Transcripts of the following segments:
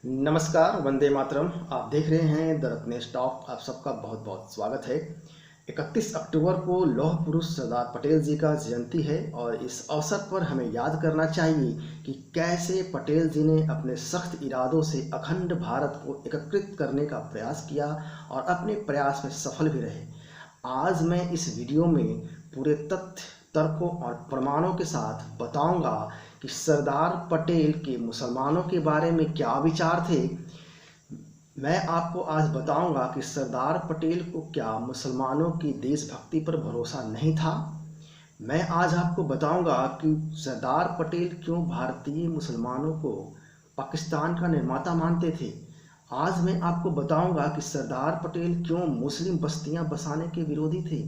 नमस्कार, वंदे मातरम। आप देख रहे हैं द रत्नेश टॉक। आप सबका बहुत बहुत स्वागत है। 31 अक्टूबर को लौह पुरुष सरदार पटेल जी का जयंती है और इस अवसर पर हमें याद करना चाहिए कि कैसे पटेल जी ने अपने सख्त इरादों से अखंड भारत को एकीकृत करने का प्रयास किया और अपने प्रयास में सफल भी रहे। आज मैं इस वीडियो में पूरे तथ्य, तर्कों और प्रमाणों के साथ बताऊंगा कि सरदार पटेल के मुसलमानों के बारे में क्या विचार थे। मैं आपको आज बताऊंगा कि सरदार पटेल को क्या मुसलमानों की देशभक्ति पर भरोसा नहीं था। मैं आज आपको बताऊंगा कि सरदार पटेल क्यों भारतीय मुसलमानों को पाकिस्तान का निर्माता मानते थे। आज मैं आपको बताऊंगा कि सरदार पटेल क्यों मुस्लिम बस्तियां बसाने के विरोधी थे,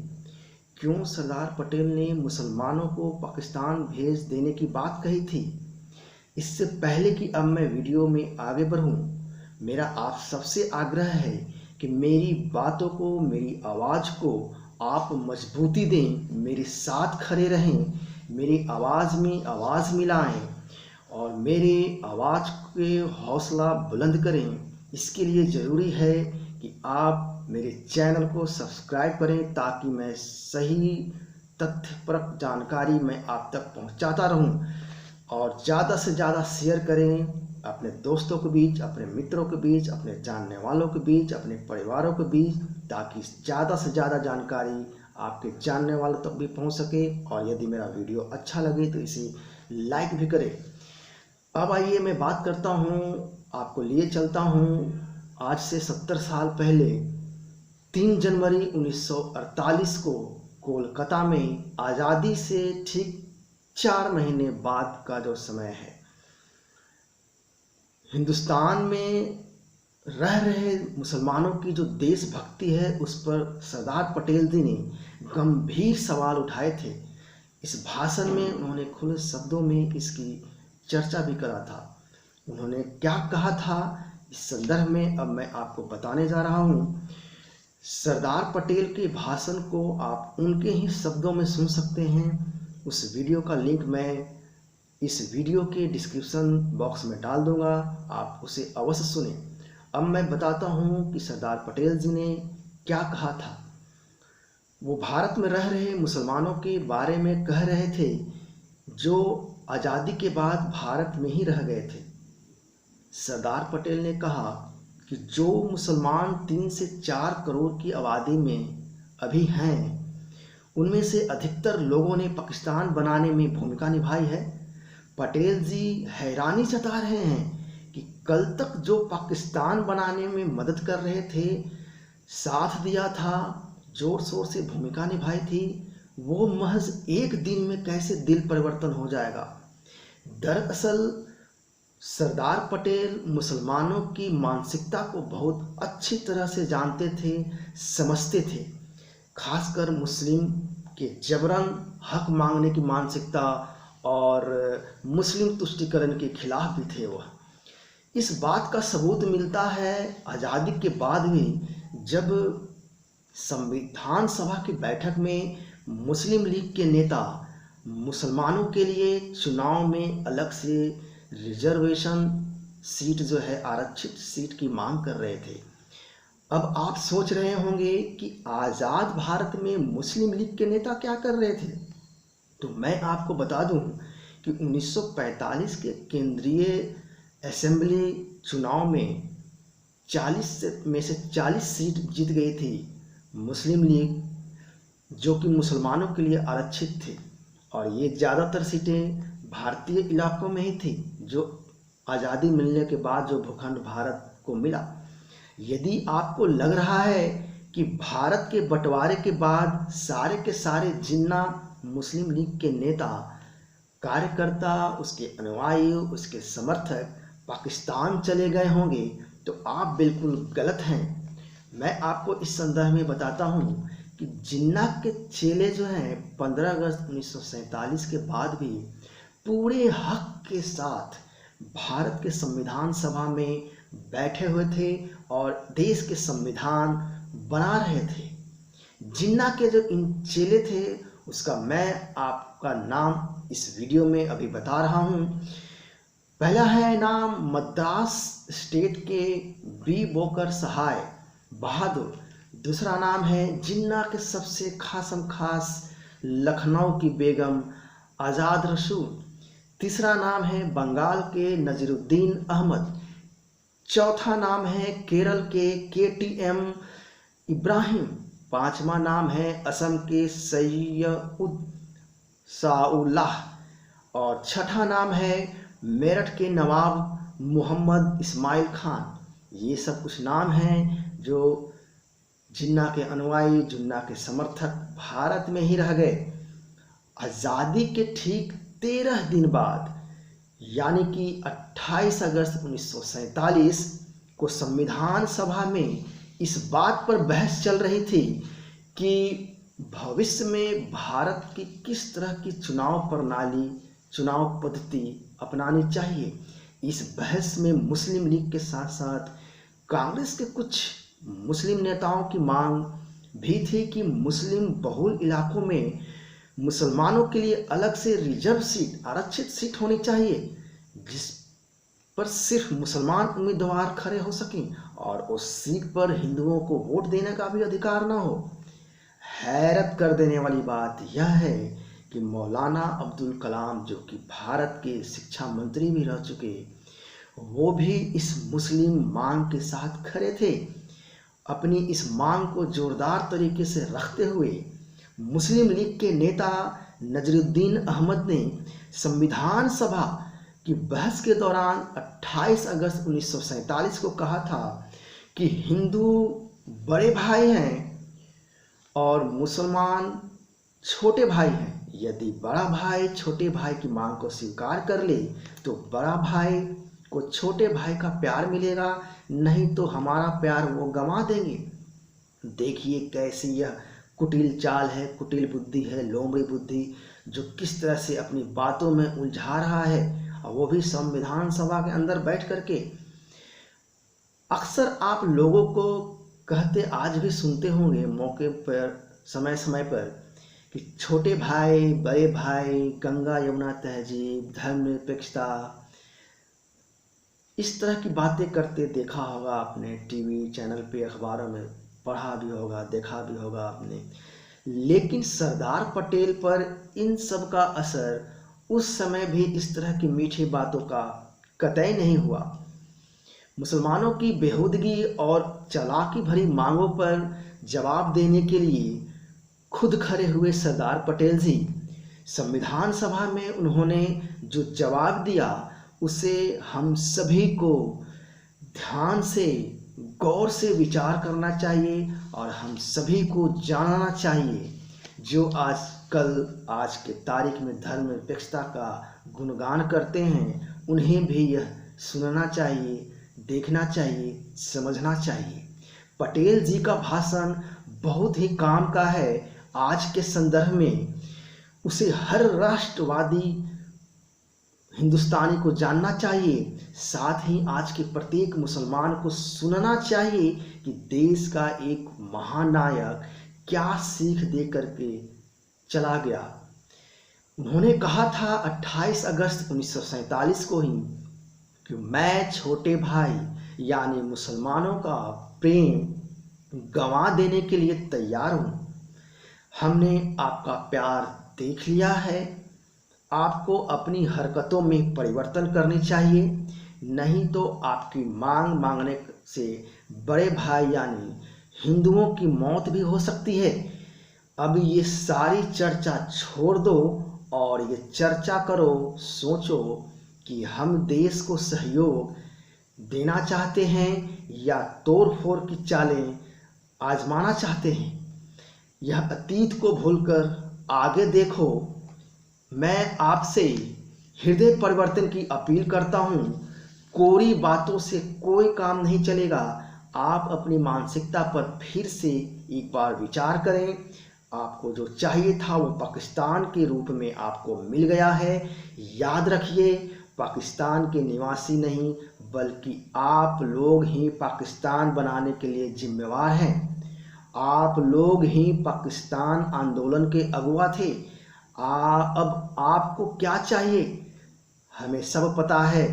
क्यों सरदार पटेल ने मुसलमानों को पाकिस्तान भेज देने की बात कही थी। इससे पहले कि अब मैं वीडियो में आगे बढ़ूं, मेरा आप सबसे आग्रह है कि मेरी बातों को, मेरी आवाज़ को आप मजबूती दें, मेरे साथ खड़े रहें, मेरी आवाज़ में आवाज़ मिलाएं और मेरे आवाज़ के हौसला बुलंद करें। इसके लिए ज़रूरी है कि आप मेरे चैनल को सब्सक्राइब करें ताकि मैं सही तथ्यपरक जानकारी मैं आप तक पहुंचाता रहूं और ज़्यादा से ज़्यादा शेयर करें अपने दोस्तों के बीच, अपने मित्रों के बीच, अपने जानने वालों के बीच, अपने परिवारों के बीच, ताकि ज़्यादा से ज़्यादा जानकारी आपके जानने वालों तक भी पहुंच सके। और यदि मेरा वीडियो अच्छा लगे तो इसे लाइक भी करें। अब आइए मैं बात करता हूं, आपको लिए चलता हूं आज से 70 साल पहले 3 जनवरी 1948 को कोलकाता में आज़ादी से ठीक 4 महीने बाद का जो समय है। हिंदुस्तान में रह रहे मुसलमानों की जो देशभक्ति है उस पर सरदार पटेल जी ने गंभीर सवाल उठाए थे। इस भाषण में उन्होंने खुले शब्दों में इसकी चर्चा भी करा था। उन्होंने क्या कहा था इस संदर्भ में अब मैं आपको बताने जा रहा हूँ। सरदार पटेल के भाषण को आप उनके ही शब्दों में सुन सकते हैं। उस वीडियो का लिंक मैं इस वीडियो के डिस्क्रिप्शन बॉक्स में डाल दूंगा, आप उसे अवश्य सुनें। अब मैं बताता हूं कि सरदार पटेल जी ने क्या कहा था। वो भारत में रह रहे मुसलमानों के बारे में कह रहे थे जो आज़ादी के बाद भारत में ही रह गए थे। सरदार पटेल ने कहा कि जो मुसलमान 3 से 4 करोड़ की आबादी में अभी हैं, उनमें से अधिकतर लोगों ने पाकिस्तान बनाने में भूमिका निभाई है। पटेल जी हैरानी जता रहे हैं कि कल तक जो पाकिस्तान बनाने में मदद कर रहे थे, साथ दिया था, जोर शोर से भूमिका निभाई थी, वो महज एक दिन में कैसे दिल परिवर्तन हो जाएगा। दरअसल सरदार पटेल मुसलमानों की मानसिकता को बहुत अच्छी तरह से जानते थे, समझते थे। खासकर मुस्लिम के जबरन हक मांगने की मानसिकता और मुस्लिम तुष्टीकरण के खिलाफ भी थे वह। इस बात का सबूत मिलता है आज़ादी के बाद भी, जब संविधान सभा की बैठक में मुस्लिम लीग के नेता मुसलमानों के लिए चुनाव में अलग से रिजर्वेशन सीट जो है, आरक्षित सीट की मांग कर रहे थे। अब आप सोच रहे होंगे कि आज़ाद भारत में मुस्लिम लीग के नेता क्या कर रहे थे। तो मैं आपको बता दूं कि 1945 के केंद्रीय असेंबली चुनाव में 40 में से 40 सीट जीत गई थी मुस्लिम लीग, जो कि मुसलमानों के लिए आरक्षित थे। और ये ज़्यादातर सीटें भारतीय इलाकों में ही थी, जो आज़ादी मिलने के बाद जो भूखंड भारत को मिला। यदि आपको लग रहा है कि भारत के बंटवारे के बाद सारे के सारे जिन्ना मुस्लिम लीग के नेता, कार्यकर्ता, उसके अनुयायी, उसके समर्थक पाकिस्तान चले गए होंगे, तो आप बिल्कुल गलत हैं। मैं आपको इस संदर्भ में बताता हूँ कि जिन्ना के चेले जो हैं 15 अगस्त 1947 के बाद भी पूरे हक के साथ भारत के संविधान सभा में बैठे हुए थे और देश के संविधान बना रहे थे। जिन्ना के जो इन चेले थे उसका मैं आपका नाम इस वीडियो में अभी बता रहा हूँ। पहला है नाम मद्रास स्टेट के बी बोकर सहाय बहादुर। दूसरा नाम है जिन्ना के सबसे खासम खास लखनऊ की बेगम आज़ाद रसूल। तीसरा नाम है बंगाल के नजीरुद्दीन अहमद। चौथा नाम है केरल के KTM इब्राहिम। पांचवा नाम है असम के सैयद साउल्लाह। और छठा नाम है मेरठ के नवाब मोहम्मद इस्माइल खान। ये सब कुछ नाम हैं जो जिन्ना के अनुयायी, जिन्ना के समर्थक भारत में ही रह गए। आज़ादी के ठीक 13 दिन बाद यानी कि 28 अगस्त 1947 को संविधान सभा में इस बात पर बहस चल रही थी कि भविष्य में भारत की किस तरह की चुनाव प्रणाली, चुनाव पद्धति अपनानी चाहिए। इस बहस में मुस्लिम लीग के साथ साथ कांग्रेस के कुछ मुस्लिम नेताओं की मांग भी थी कि मुस्लिम बहुल इलाकों में मुसलमानों के लिए अलग से रिजर्व सीट, आरक्षित सीट होनी चाहिए, जिस पर सिर्फ मुसलमान उम्मीदवार खड़े हो सकें और उस सीट पर हिंदुओं को वोट देने का भी अधिकार न हो। हैरत कर देने वाली बात यह है कि मौलाना अब्दुल कलाम, जो कि भारत के शिक्षा मंत्री भी रह चुके, वो भी इस मुस्लिम मांग के साथ खड़े थे। अपनी इस मांग को जोरदार तरीके से रखते हुए मुस्लिम लीग के नेता नजरुद्दीन अहमद ने संविधान सभा की बहस के दौरान 28 अगस्त 1947 को कहा था कि हिंदू बड़े भाई हैं और मुसलमान छोटे भाई हैं। यदि बड़ा भाई छोटे भाई की मांग को स्वीकार कर ले तो बड़ा भाई को छोटे भाई का प्यार मिलेगा, नहीं तो हमारा प्यार वो गंवा देंगे। देखिए कैसी यह कुटिल चाल है, कुटिल बुद्धि है, लोमड़ी बुद्धि, जो किस तरह से अपनी बातों में उलझा रहा है, और वो भी संविधान सभा के अंदर बैठ करके। अक्सर आप लोगों को कहते आज भी सुनते होंगे मौके पर, समय समय पर, कि छोटे भाई, बड़े भाई, गंगा यमुना तहजीब, धर्मनिरपेक्षता, इस तरह की बातें करते देखा होगा आपने टीवी चैनल पे, अखबारों में पढ़ा भी होगा, देखा भी होगा आपने। लेकिन सरदार पटेल पर इन सब का असर उस समय भी इस तरह की मीठी बातों का कतई नहीं हुआ। मुसलमानों की बेहूदगी और चालाकी भरी मांगों पर जवाब देने के लिए खुद खड़े हुए सरदार पटेल जी। संविधान सभा में उन्होंने जो जवाब दिया उसे हम सभी को ध्यान से, गौर से विचार करना चाहिए और हम सभी को जानना चाहिए। जो आज के तारीख में धर्मनिरपेक्षता का गुणगान करते हैं, उन्हें भी यह सुनना चाहिए, देखना चाहिए, समझना चाहिए। पटेल जी का भाषण बहुत ही काम का है। आज के संदर्भ में उसे हर राष्ट्रवादी हिंदुस्तानी को जानना चाहिए। साथ ही आज के प्रत्येक मुसलमान को सुनना चाहिए कि देश का एक महानायक क्या सीख दे करके चला गया। उन्होंने कहा था 28 अगस्त 1947 को ही कि मैं छोटे भाई यानी मुसलमानों का प्रेम गंवा देने के लिए तैयार हूँ। हमने आपका प्यार देख लिया है। आपको अपनी हरकतों में परिवर्तन करनी चाहिए, नहीं तो आपकी मांग मांगने से बड़े भाई यानी हिंदुओं की मौत भी हो सकती है। अब ये सारी चर्चा छोड़ दो और ये चर्चा करो, सोचो कि हम देश को सहयोग देना चाहते हैं या तोड़ फोड़ की चालें आजमाना चाहते हैं। यह अतीत को भूलकर आगे देखो। मैं आपसे हृदय परिवर्तन की अपील करता हूँ। कोरी बातों से कोई काम नहीं चलेगा। आप अपनी मानसिकता पर फिर से एक बार विचार करें। आपको जो चाहिए था वो पाकिस्तान के रूप में आपको मिल गया है। याद रखिए, पाकिस्तान के निवासी नहीं बल्कि आप लोग ही पाकिस्तान बनाने के लिए जिम्मेवार हैं। आप लोग ही पाकिस्तान आंदोलन के अगुवा थे। अब आपको क्या चाहिए हमें सब पता है।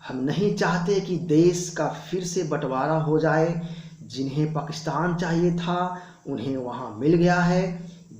हम नहीं चाहते कि देश का फिर से बंटवारा हो जाए। जिन्हें पाकिस्तान चाहिए था उन्हें वहाँ मिल गया है।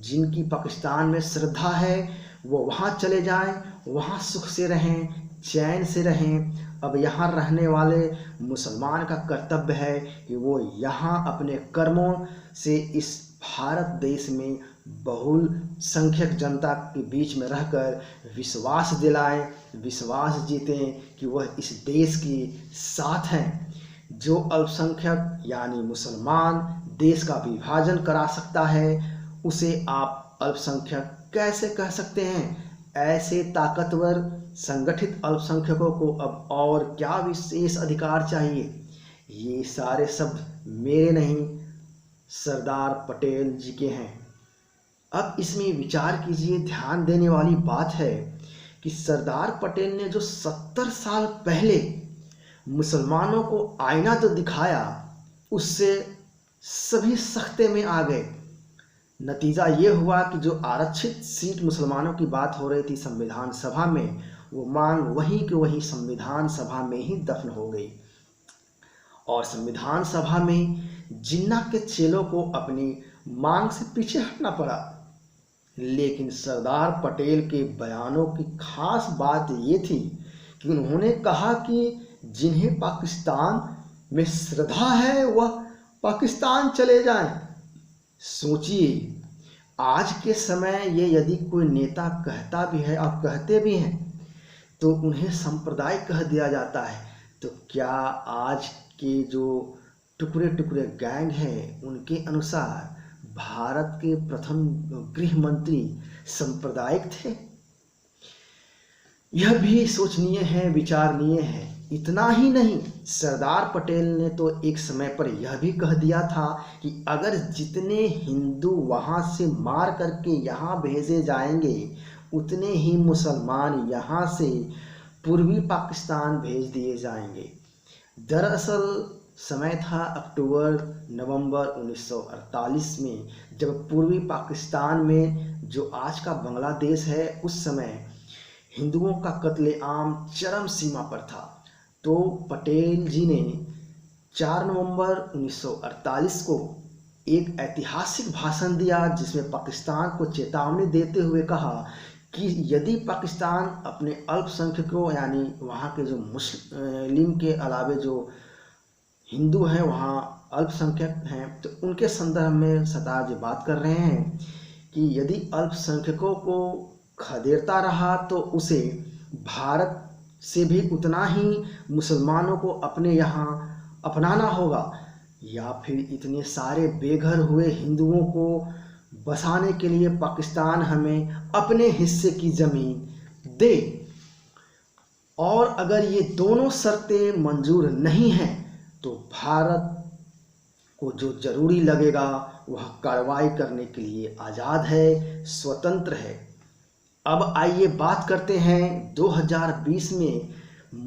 जिनकी पाकिस्तान में श्रद्धा है वो वहाँ चले जाएं, वहाँ सुख से रहें, चैन से रहें। अब यहाँ रहने वाले मुसलमान का कर्तव्य है कि वो यहाँ अपने कर्मों से इस भारत देश में बहुसंख्यक जनता के बीच में रहकर विश्वास दिलाएं, विश्वास जीतें कि वह इस देश के साथ हैं। जो अल्पसंख्यक यानी मुसलमान देश का विभाजन करा सकता है उसे आप अल्पसंख्यक कैसे कह सकते हैं? ऐसे ताकतवर संगठित अल्पसंख्यकों को अब और क्या विशेष अधिकार चाहिए? ये सारे शब्द मेरे नहीं, सरदार पटेल जी के हैं। अब इसमें विचार कीजिए। ध्यान देने वाली बात है कि सरदार पटेल ने जो 70 साल पहले मुसलमानों को आईना तो दिखाया, उससे सभी सख्ते में आ गए। नतीजा ये हुआ कि जो आरक्षित सीट मुसलमानों की बात हो रही थी संविधान सभा में, वो मांग वहीं के वहीं संविधान सभा में ही दफन हो गई। और संविधान सभा में जिन्ना के चेलों को अपनी मांग से पीछे हटना पड़ा। लेकिन सरदार पटेल के बयानों की खास बात ये थी कि उन्होंने कहा कि जिन्हें पाकिस्तान में श्रद्धा है वह पाकिस्तान चले जाएं। सोचिए, आज के समय ये यदि कोई नेता कहता भी है और कहते भी हैं तो उन्हें सांप्रदायिक कह दिया जाता है। तो क्या आज के जो टुकड़े टुकड़े गैंग हैं उनके अनुसार भारत के प्रथम गृह मंत्री सांप्रदायिक थे? यह भी सोचनीय है, विचारणीय है। इतना ही नहीं, सरदार पटेल ने तो एक समय पर यह भी कह दिया था कि अगर जितने हिंदू वहाँ से मार करके यहाँ भेजे जाएंगे उतने ही मुसलमान यहाँ से पूर्वी पाकिस्तान भेज दिए जाएंगे। दरअसल समय था अक्टूबर-नवंबर 1948 में, जब पूर्वी पाकिस्तान में जो आज का बांग्लादेश है उस समय हिंदुओं का कत्लेआम चरम सीमा पर था। तो पटेल जी ने 4 नवंबर 1948 को एक ऐतिहासिक भाषण दिया जिसमें पाकिस्तान को चेतावनी देते हुए कहा कि यदि पाकिस्तान अपने अल्पसंख्यकों यानी वहाँ के जो मुस्लिम के अलावे जो हिंदू हैं वहाँ अल्पसंख्यक हैं, तो उनके संदर्भ में सरदार जी बात कर रहे हैं कि यदि अल्पसंख्यकों को खदेड़ता रहा तो उसे भारत से भी उतना ही मुसलमानों को अपने यहाँ अपनाना होगा, या फिर इतने सारे बेघर हुए हिंदुओं को बसाने के लिए पाकिस्तान हमें अपने हिस्से की ज़मीन दे। और अगर ये दोनों शर्तें मंजूर नहीं हैं तो भारत को जो ज़रूरी लगेगा वह कार्रवाई करने के लिए आज़ाद है, स्वतंत्र है। अब आइए बात करते हैं 2020 में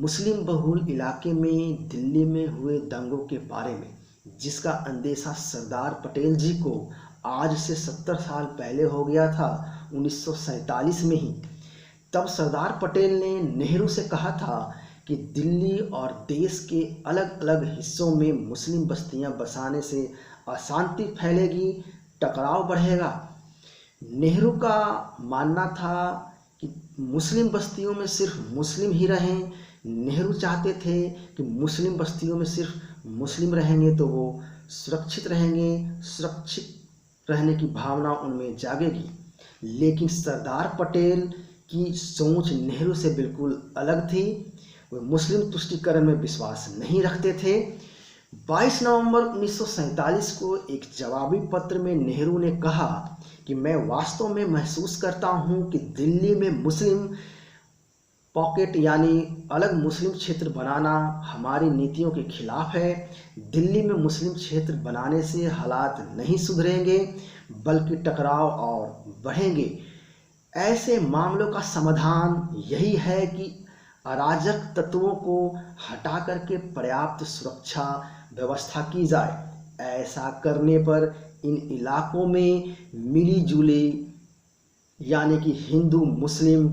मुस्लिम बहुल इलाके में दिल्ली में हुए दंगों के बारे में, जिसका अंदेशा सरदार पटेल जी को आज से 70 साल पहले हो गया था, 1947 में ही। तब सरदार पटेल ने नेहरू से कहा था कि दिल्ली और देश के अलग अलग हिस्सों में मुस्लिम बस्तियां बसाने से अशांति फैलेगी, टकराव बढ़ेगा। नेहरू का मानना था कि मुस्लिम बस्तियों में सिर्फ मुस्लिम ही रहें। नेहरू चाहते थे कि मुस्लिम बस्तियों में सिर्फ मुस्लिम रहेंगे तो वो सुरक्षित रहेंगे, सुरक्षित रहने की भावना उनमें जागेगी। लेकिन सरदार पटेल की सोच नेहरू से बिल्कुल अलग थी। वे मुस्लिम तुष्टीकरण में विश्वास नहीं रखते थे। 22 नवंबर 1947 को एक जवाबी पत्र में नेहरू ने कहा कि मैं वास्तव में महसूस करता हूं कि दिल्ली में मुस्लिम पॉकेट यानी अलग मुस्लिम क्षेत्र बनाना हमारी नीतियों के खिलाफ है। दिल्ली में मुस्लिम क्षेत्र बनाने से हालात नहीं सुधरेंगे बल्कि टकराव और बढ़ेंगे। ऐसे मामलों का समाधान यही है कि अराजक तत्वों को हटा करके पर्याप्त सुरक्षा व्यवस्था की जाए। ऐसा करने पर इन इलाकों में मिली जुली यानी कि हिंदू मुस्लिम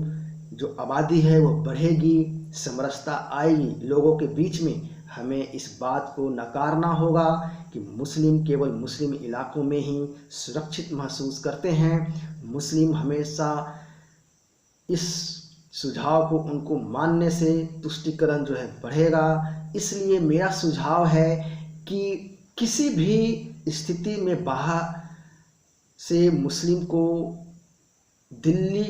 जो आबादी है वो बढ़ेगी, समरसता आएगी लोगों के बीच में। हमें इस बात को नकारना होगा कि मुस्लिम केवल मुस्लिम इलाकों में ही सुरक्षित महसूस करते हैं। मुस्लिम हमेशा इस सुझाव को उनको मानने से तुष्टिकरण जो है बढ़ेगा। इसलिए मेरा सुझाव है कि किसी भी स्थिति में बाहर से मुस्लिम को दिल्ली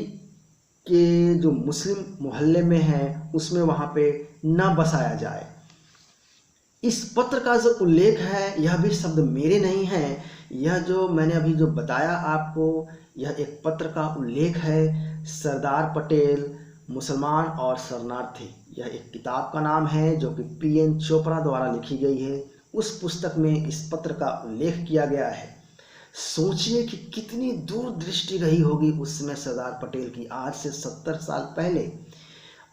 के जो मुस्लिम मोहल्ले में है उसमें वहाँ पे न बसाया जाए। इस पत्र का जो उल्लेख है यह भी शब्द मेरे नहीं हैं, यह जो मैंने अभी जो बताया आपको, यह एक पत्र का उल्लेख है। सरदार पटेल, मुसलमान और शरणार्थी, यह एक किताब का नाम है जो कि PN चोपड़ा द्वारा लिखी गई है। उस पुस्तक में इस पत्र का उल्लेख किया गया है। सोचिए कि कितनी दूरदृष्टि रही होगी उस समय सरदार पटेल की। आज से 70 साल पहले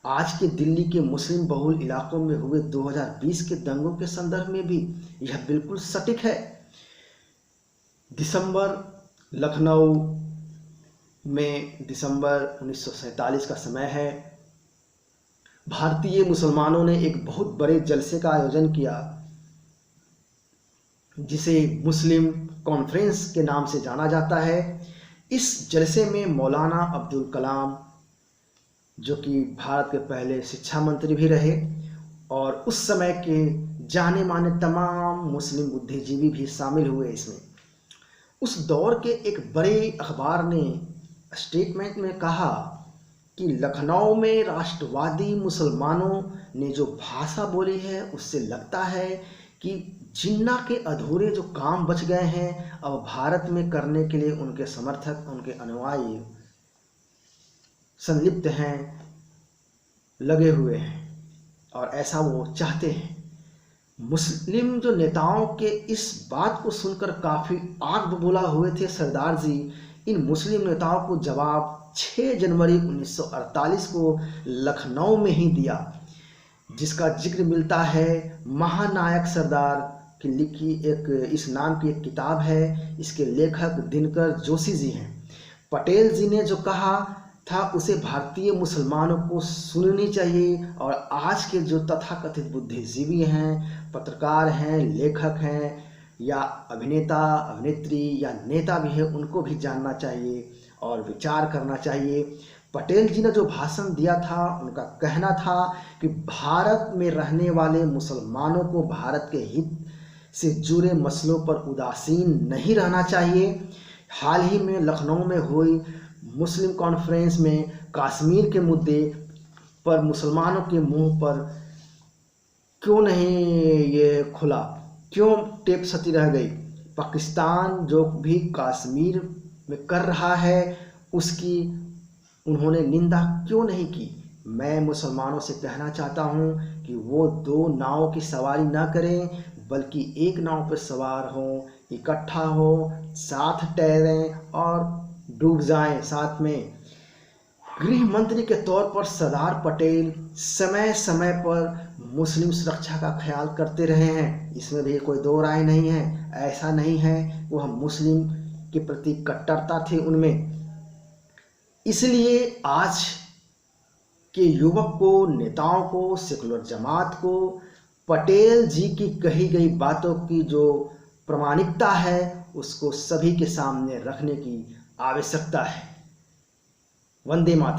आज के दिल्ली के मुस्लिम बहुल इलाकों में हुए 2020 के दंगों के संदर्भ में भी यह बिल्कुल सटीक है। लखनऊ में दिसंबर 1947 का समय है। भारतीय मुसलमानों ने एक बहुत बड़े जलसे का आयोजन किया जिसे मुस्लिम कॉन्फ्रेंस के नाम से जाना जाता है। इस जलसे में मौलाना अब्दुल कलाम, जो कि भारत के पहले शिक्षा मंत्री भी रहे, और उस समय के जाने माने तमाम मुस्लिम बुद्धिजीवी भी शामिल हुए इसमें। उस दौर के एक बड़े अखबार ने स्टेटमेंट में कहा कि लखनऊ में राष्ट्रवादी मुसलमानों ने जो भाषा बोली है उससे लगता है कि जिन्ना के अधूरे जो काम बच गए हैं अब भारत में करने के लिए उनके समर्थक, उनके अनुयायी संलिप्त हैं, लगे हुए हैं और ऐसा वो चाहते हैं। मुस्लिम जो नेताओं के इस बात को सुनकर काफ़ी आग बबूला हुए थे सरदार जी। इन मुस्लिम नेताओं को जवाब 6 जनवरी 1948 को लखनऊ में ही दिया, जिसका जिक्र मिलता है महानायक सरदार की लिखी इस नाम की एक किताब है। इसके लेखक दिनकर जोशी जी हैं। पटेल जी ने जो कहा था उसे भारतीय मुसलमानों को सुननी चाहिए, और आज के जो तथाकथित बुद्धिजीवी हैं, पत्रकार हैं, लेखक हैं, या अभिनेता अभिनेत्री या नेता भी है, उनको भी जानना चाहिए और विचार करना चाहिए। पटेल जी ने जो भाषण दिया था उनका कहना था कि भारत में रहने वाले मुसलमानों को भारत के हित से जुड़े मसलों पर उदासीन नहीं रहना चाहिए। हाल ही में लखनऊ में हुई मुस्लिम कॉन्फ्रेंस में कश्मीर के मुद्दे पर मुसलमानों के मुंह पर क्यों नहीं ये खुला, क्यों टेप सती रह गई? पाकिस्तान जो भी कश्मीर में कर रहा है उसकी उन्होंने निंदा क्यों नहीं की? मैं मुसलमानों से कहना चाहता हूँ कि वो 2 नावों की सवारी ना करें, बल्कि एक नाव पर सवार हों, इकट्ठा हो, साथ तैरें और डूब जाएं साथ में। गृह मंत्री के तौर पर सरदार पटेल समय समय पर मुस्लिम सुरक्षा का ख्याल करते रहे हैं, इसमें भी कोई दो राय नहीं है। ऐसा नहीं है वो हम मुस्लिम के प्रति कट्टरता थी उनमें। इसलिए आज के युवक को, नेताओं को, सेकुलर जमात को पटेल जी की कही गई बातों की जो प्रामाणिकता है उसको सभी के सामने रखने की आवश्यकता है। वंदे मातरम।